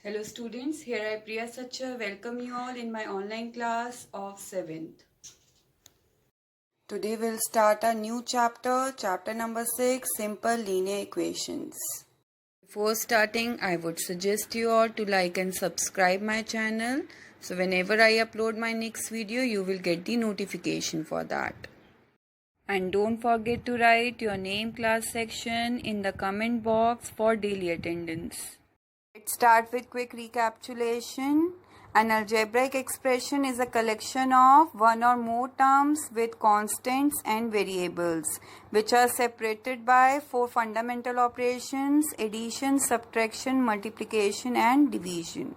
Hello students, here I Priya Sacha welcome you all in my online class of 7th. Today we'll start a new chapter number 6, Simple Linear Equations. Before starting, I would suggest you all to like and subscribe my channel. So whenever I upload my next video, you will get the notification for that. And don't forget to write your name, class section in the comment box for daily attendance. Let's start with quick recapitulation. An algebraic expression is a collection of one or more terms with constants and variables, which are separated by four fundamental operations: addition, subtraction, multiplication, and division.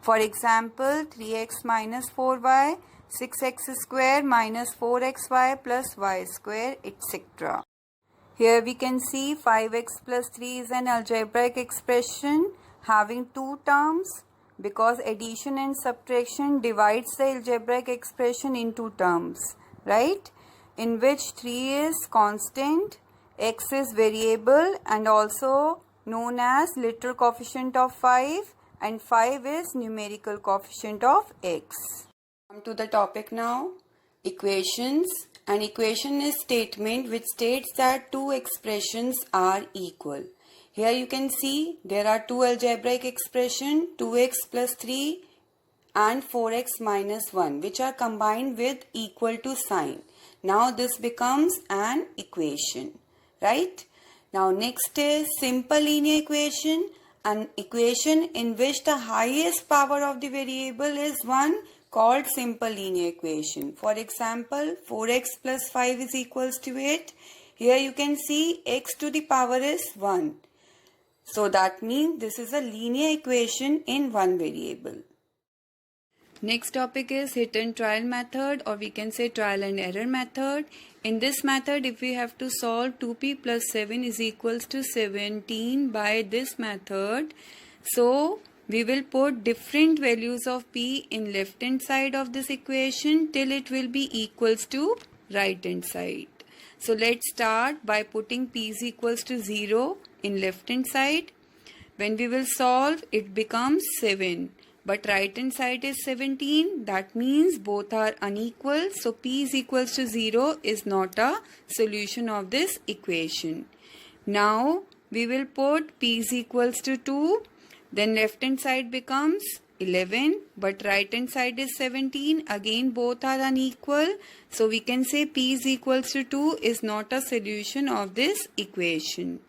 For example, 3x minus 4y, 6x square minus 4xy plus y square, etc. Here we can see 5x plus 3 is an algebraic expression having two terms because addition and subtraction divides the algebraic expression in two terms, right? In which 3 is constant, x is variable and also known as literal coefficient of 5, and 5 is numerical coefficient of x. Come to the topic now. Equations. An equation is statement which states that two expressions are equal. Here you can see there are two algebraic expressions, 2x plus 3 and 4x minus 1, which are combined with equal to sign. Now this becomes an equation, right? Now next is simple linear equation, an equation in which the highest power of the variable is 1, called simple linear equation. For example, 4x plus 5 is equals to 8. Here you can see x to the power is 1. So that means this is a linear equation in one variable. Next topic is hit and trial method, or we can say trial and error method. In this method, if we have to solve 2p plus 7 is equals to 17 by this method, so we will put different values of p in left hand side of this equation till it will be equals to right hand side. So let's start by putting p is equals to 0 in left hand side. When we will solve, it becomes 7. But right hand side is 17. That means both are unequal. So p is equals to 0 is not a solution of this equation. Now we will put p is equals to 2. Then left hand side becomes 11, but right hand side is 17. Again both are unequal. So we can say p is equals to 2 is not a solution of this equation.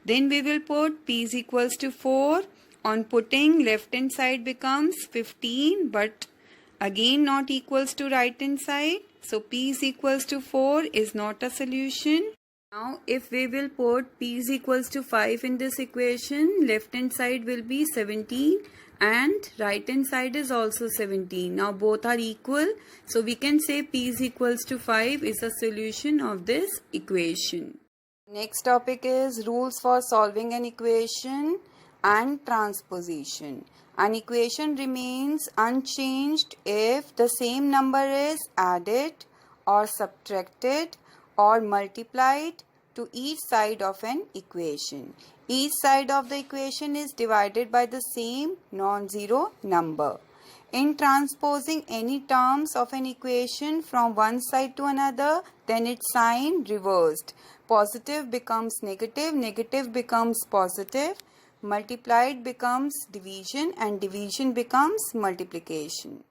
Then we will put p is equals to 4. On putting, left hand side becomes 15, but again not equals to right hand side. So p is equals to 4 is not a solution. Now if we will put p is equals to 5 in this equation, left hand side will be 17 and right hand side is also 17. Now both are equal. So we can say p is equals to 5 is a solution of this equation. Next topic is rules for solving an equation and transposition. An equation remains unchanged if the same number is added or subtracted or multiplied to each side of an equation. Each side of the equation is divided by the same non-zero number. In transposing any terms of an equation from one side to another, then its sign reversed. Positive becomes negative, negative becomes positive, multiplied becomes division, and division becomes multiplication.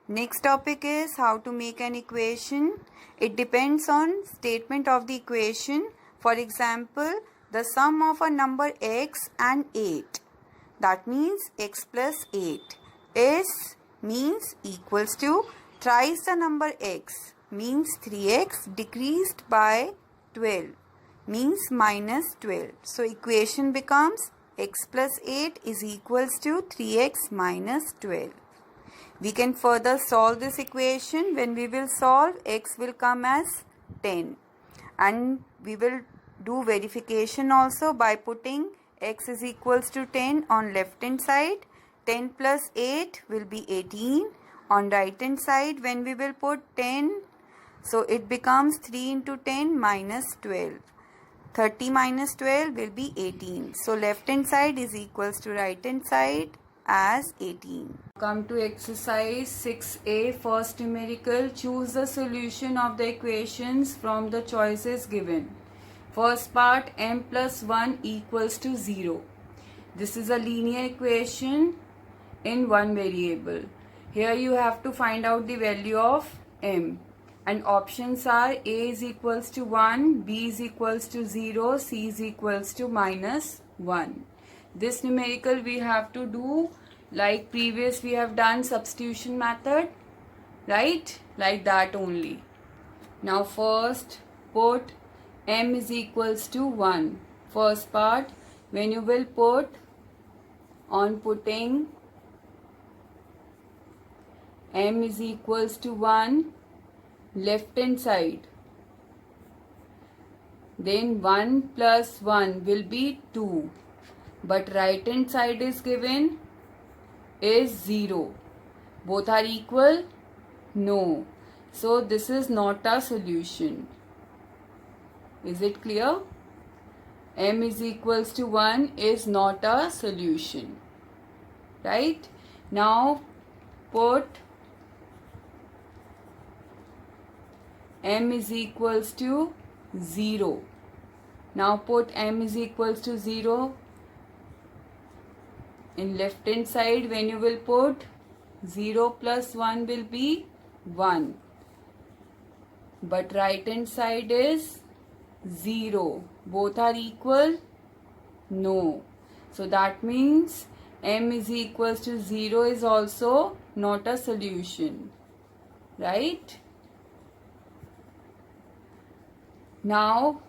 Next topic is how to make an equation. It depends on statement of the equation. For example, the sum of a number x and 8, that means x plus 8, is means equals to thrice the number x, means 3x decreased by 12, means minus 12. So equation becomes x plus 8 is equals to 3x minus 12. We can further solve this equation. When we will solve, x will come as 10, and we will do verification also by putting x is equals to 10 on left hand side. 10 plus 8 will be 18. On right hand side, when we will put 10, so it becomes 3 into 10 minus 12. 30 minus 12 will be 18. So left hand side is equals to right hand side. as 18. Come to exercise 6a, first numerical. Choose the solution of the equations from the choices given. First part, m plus 1 equals to 0. This is a linear equation in one variable. Here you have to find out the value of m. And options are a is equals to 1, b is equals to 0, c is equals to minus 1. This numerical we have to do like previous we have done substitution method, right? Like that only. Now first put m is equals to 1. First part, when you will put on putting m is equals to 1 left hand side, then 1 plus 1 will be 2. But right hand side is given is 0. Both are equal? No. So this is not a solution. Is it clear? M is equals to 1 is not a solution. Right? Now put m is equals to 0. Now put m is equals to 0 in left hand side. When you will put 0 plus 1 will be 1. But right hand side is 0. Both are equal? No. So that means m is equals to 0 is also not a solution. Right? Now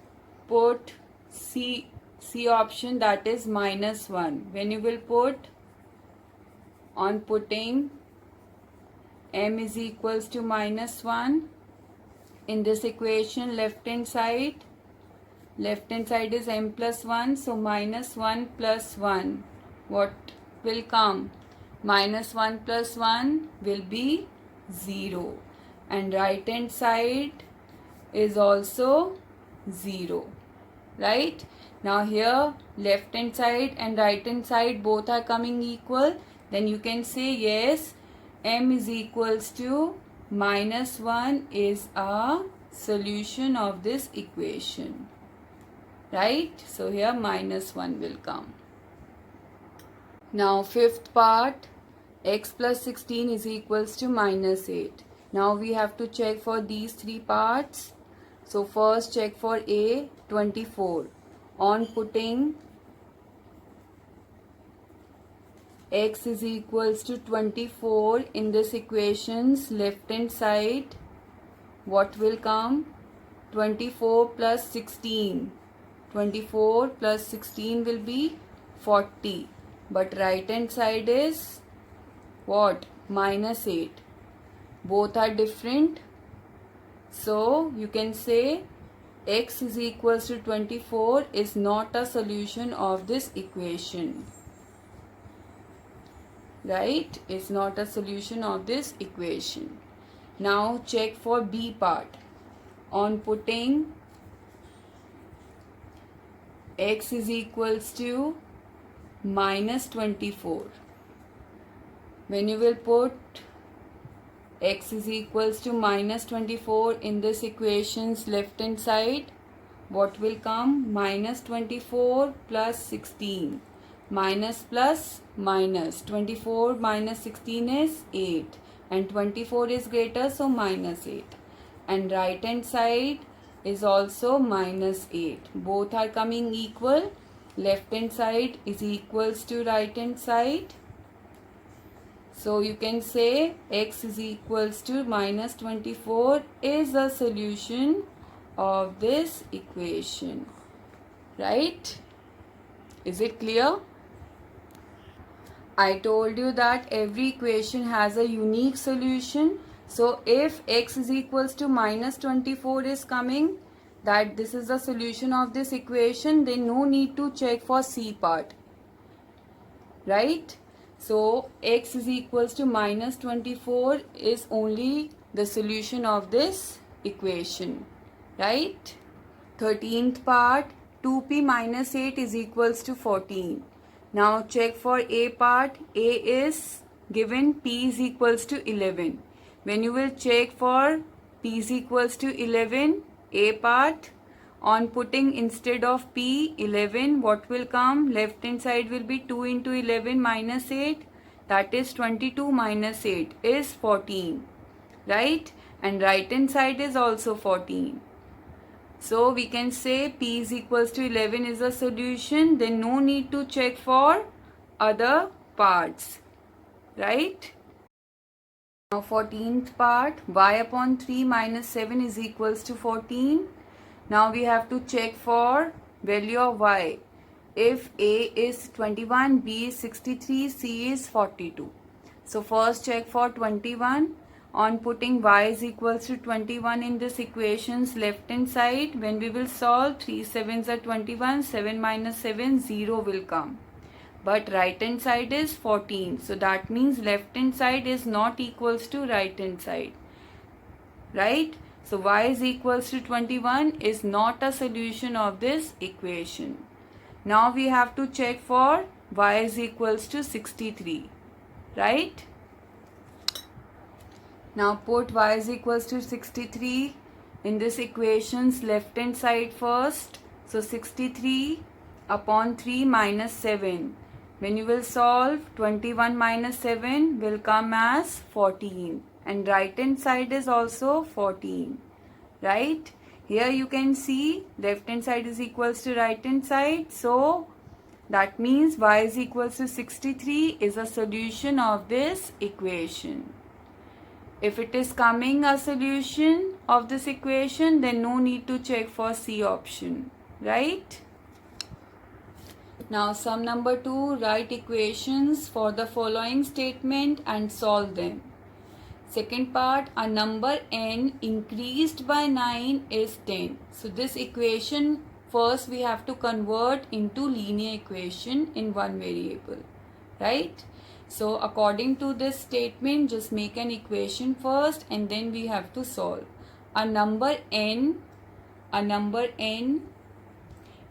put C option, that is minus 1. When you will put on putting m is equals to minus 1 in this equation, left hand side is m plus 1, so minus 1 plus 1, what will come? Minus 1 plus 1 will be 0, and right hand side is also 0. Right? Now here left hand side and right hand side both are coming equal. Then you can say yes, m is equals to minus 1 is a solution of this equation. Right? So here minus 1 will come. Now fifth part, x plus 16 is equals to minus 8. Now we have to check for these three parts. So first check for A, 24. On putting x is equals to 24 in this equation's left hand side, what will come? 24 plus 16. 24 plus 16 will be 40. But right hand side is what? Minus 8. Both are different. So you can say x is equals to 24 is not a solution of this equation. Right? It's not a solution of this equation. Now check for B part. On putting x is equals to minus 24. When you will put x is equals to minus 24 in this equation's left hand side, what will come? Minus 24 plus 16. Minus plus minus. 24 minus 16 is 8. And 24 is greater, so minus 8. And right hand side is also minus 8. Both are coming equal. Left hand side is equals to right hand side. So you can say x is equals to minus 24 is a solution of this equation. Right? Is it clear? I told you that every equation has a unique solution. So if x is equals to minus 24 is coming, that this is the solution of this equation, then no need to check for C part. Right? So x is equals to minus 24 is only the solution of this equation. Right? 13th part, 2p minus 8 is equals to 14. Now check for A part. A is given P is equals to 11. When you will check for P is equals to 11, A part, on putting instead of P 11, what will come? Left hand side will be 2 into 11 minus 8. That is 22 minus 8 is 14. Right? And right hand side is also 14. So we can say P is equals to 11 is a solution. Then no need to check for other parts. Right? Now 14th part, y upon 3 minus 7 is equals to 14. Now we have to check for value of y. If A is 21, B is 63, C is 42. So first check for 21. On putting y is equals to 21 in this equation's left hand side, when we will solve 3 7s are 21, 7 minus 7, 0 will come. But right hand side is 14. So that means left hand side is not equals to right hand side. Right? So y is equals to 21 is not a solution of this equation. Now we have to check for y is equals to 63. Right? Now put y is equals to 63 in this equation's left hand side first. So 63 upon 3 minus 7. When you will solve, 21 minus 7 will come as 14. And right hand side is also 14. Right? Here you can see left hand side is equals to right hand side. So that means y is equals to 63 is a solution of this equation. If it is coming a solution of this equation, then no need to check for C option. Right? Now sum number 2, write equations for the following statement and solve them. Second part, a number n increased by 9 is 10. So this equation first we have to convert into linear equation in one variable. Right? So according to this statement, just make an equation first and then we have to solve. A number n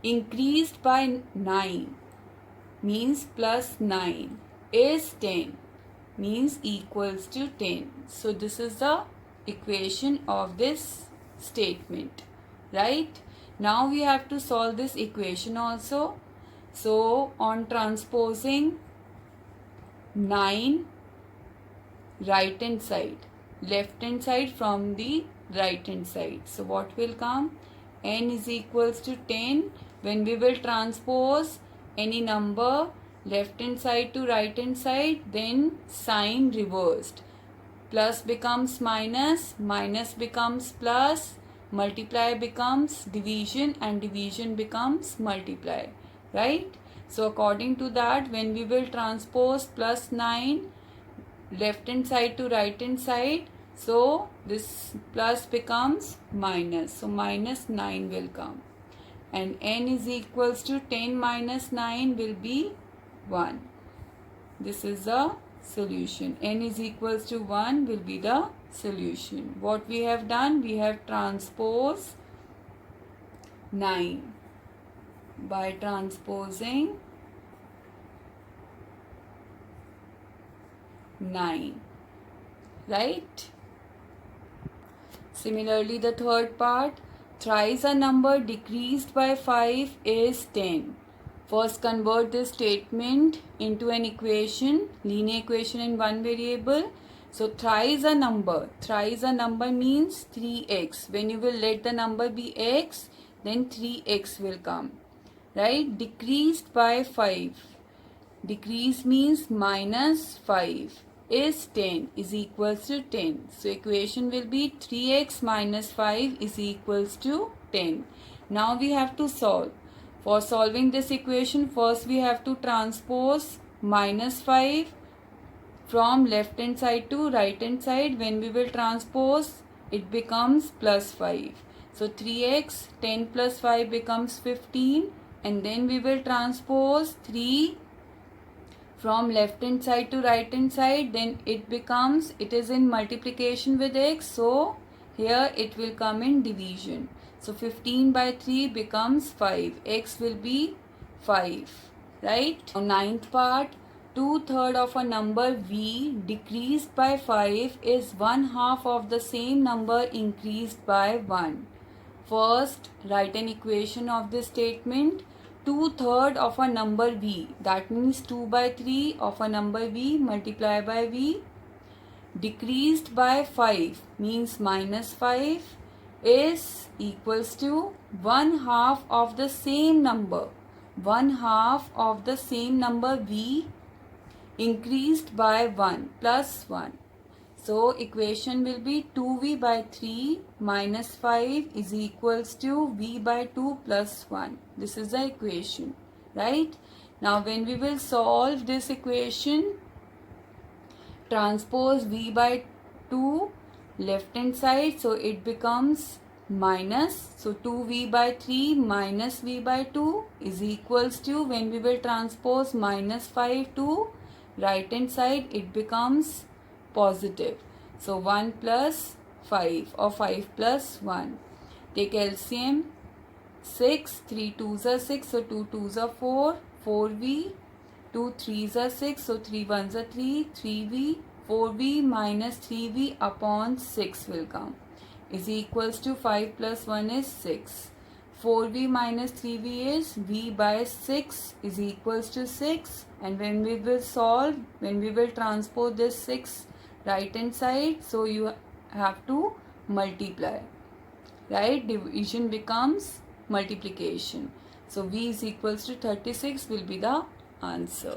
increased by 9 means plus 9 is 10 means equals to 10. So this is the equation of this statement. Right? Now we have to solve this equation also. So on transposing 9 right hand side, left hand side from the right hand side. So what will come? N is equals to 10. When we will transpose any number left hand side to right hand side, then sign reversed. Plus becomes minus, minus becomes plus, multiply becomes division and division becomes multiply. Right? So according to that, when we will transpose plus 9 left hand side to right hand side, so this plus becomes minus. So minus 9 will come. And n is equals to 10 minus 9 will be 1. This is the solution. N is equals to 1 will be the solution. What we have done? We have transposed 9 by transposing 9. Right? Similarly, the third part, thrice a number decreased by 5 is 10. First convert this statement into an equation, linear equation in one variable. So thrice a number means 3x. When you will let the number be x, then 3x will come. Right? Decreased by 5. Decrease means minus 5 is 10 is equals to 10. So equation will be 3x minus 5 is equals to 10. Now we have to solve. For solving this equation, first we have to transpose minus 5 from left hand side to right hand side. When we will transpose, it becomes plus 5. So 3x, 10 plus 5 becomes 15. And then we will transpose 3 from left hand side to right hand side. Then it is in multiplication with x. So here it will come in division. So 15 by 3 becomes 5. X will be 5. right? Now ninth part, 2/3 of a number v decreased by 5 is 1/2 of the same number increased by 1. First, write an equation of this statement. 2/3 of a number v, that means 2/3 of a number v multiply by v, decreased by 5 means -5, is equals to 1/2 of the same number. 1/2 of the same number v increased by 1 plus 1. So equation will be 2v by 3 minus 5 is equals to v by 2 plus 1. This is the equation, right? Now when we will solve this equation, transpose v by 2 left hand side, so it becomes minus, so 2v by 3 minus v by 2 is equals to, when we will transpose minus 5 to right hand side, it becomes positive. So 1 plus 5 or 5 plus 1. Take LCM. 6, 3 2s are 6, so 2 2s are 4, 4v, 2 3s are 6, so 3 1s are 3, 3v, 4v minus 3v upon 6 will come, is equals to 5 plus 1 is 6. 4v minus 3v is v by 6 is equals to 6, and when we will solve, when we will transpose this 6 right hand side, so you have to multiply, right? Division becomes multiplication. So v is equals to 36 will be the answer.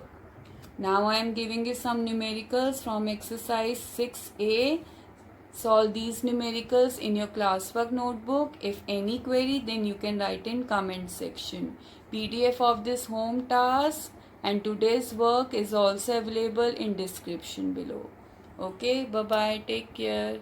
Now I am giving you some numericals from exercise 6a. Solve these numericals in your classwork notebook. If any query, then you can write in comment section. PDF of this home task and today's work is also available in description below. Okay, bye bye, take care.